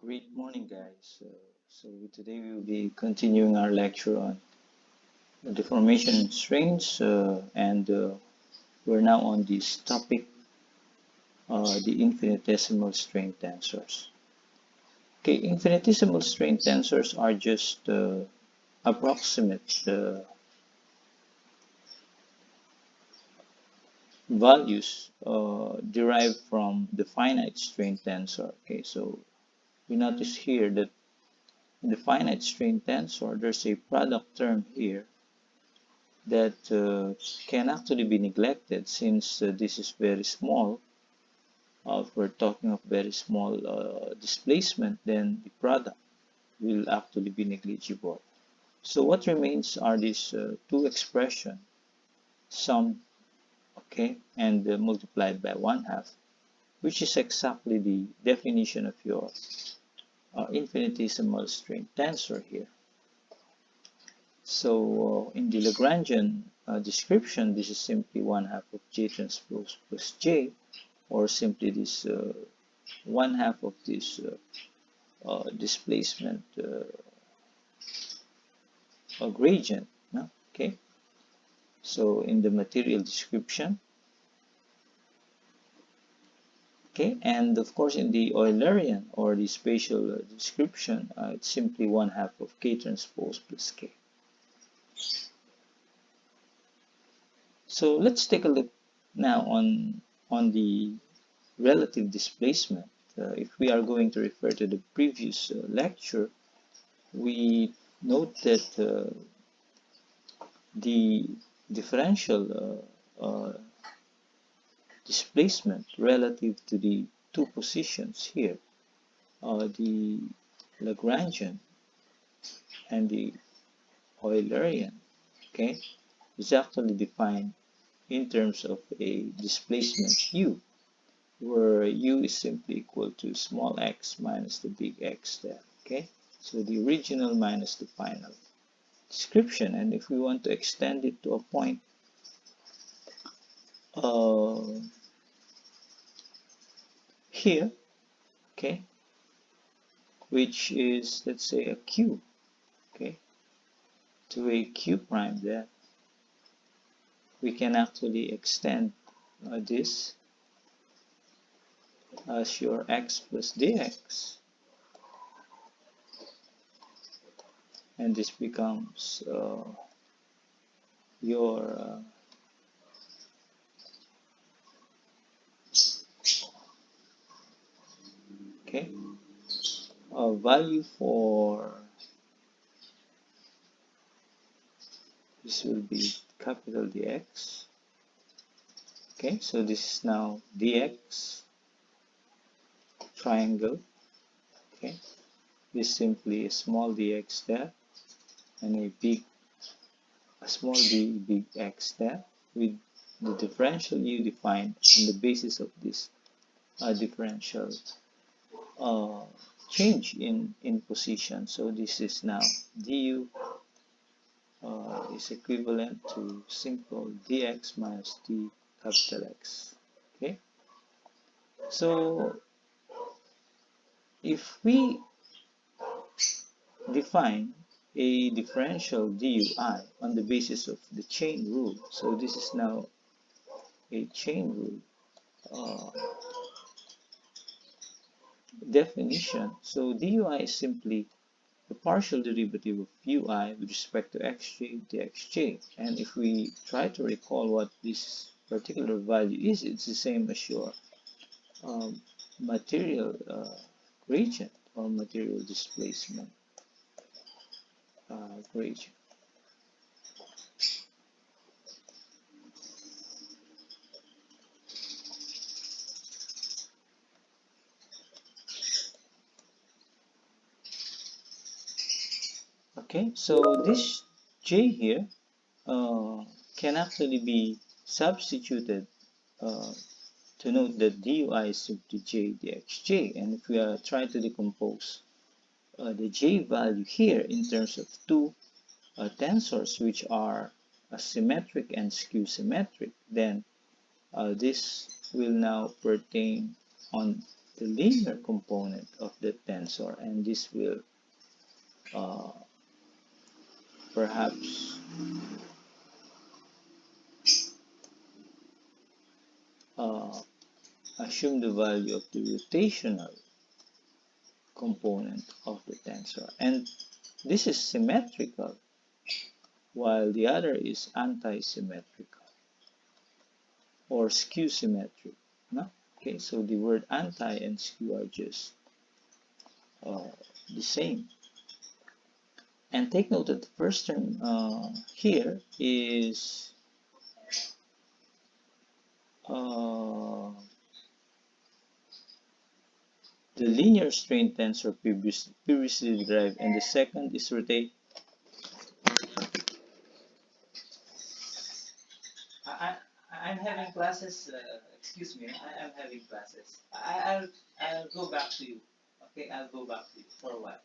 Great morning, guys. So today we will be continuing our lecture on the deformation strains, and we're now on this topic, the infinitesimal strain tensors. Okay, infinitesimal strain tensors are just approximate values derived from the finite strain tensor. Okay, so we notice here that in the finite strain tensor, there's a product term here that can actually be neglected since this is very small. If we're talking of very small displacement, then the product will actually be negligible. So what remains are these two expressions, summed, okay, and multiplied by 1/2, which is exactly the definition of your infinitesimal strain tensor here. So in the Lagrangian description, this is simply 1/2 of J transpose plus J, or simply this 1/2 of this displacement gradient. No? Okay. So in the material description, okay, and of course in the Eulerian or the spatial description, it's simply 1/2 of K transpose plus K. So let's take a look now on the relative displacement. If we are going to refer to the previous lecture, we note that the differential displacement relative to the two positions here, the Lagrangian and the Eulerian, okay, is actually defined in terms of a displacement u, where u is simply equal to small x minus the big X there, okay? So the original minus the final description, and if we want to extend it to a point here, okay, which is, let's say, a q, okay, to a q prime there, we can actually extend this as your x plus dx, and this becomes your okay, value for this will be capital Dx. Okay, so this is now dx triangle. Okay, this is simply a small dx there and a small d big X there, with the differential u defined on the basis of this differential change in position. So this is now du is equivalent to simple dx minus d capital X. Okay, so if we define a differential dui on the basis of the chain rule, so this is now a chain rule definition. So dui is simply the partial derivative of ui with respect to xj dxj, and if we try to recall what this particular value is, it's the same as your material gradient or material displacement gradient. Okay, so this j here can actually be substituted to note that dui is simply j dxj, and if we are trying to decompose the j value here in terms of two tensors which are symmetric and skew symmetric, then this will now pertain on the linear component of the tensor, and this will uh, perhaps uh, assume the value of the rotational component of the tensor. And this is symmetrical, while the other is anti-symmetrical or skew symmetric. No? Okay, so the word anti and skew are just uh, the same. And take note that the first term here is the linear strain tensor previously derived, and the second is rotate. I, I'm having classes. Excuse me. I'm having classes. I'll go back to you. Okay, I'll go back to you for a while.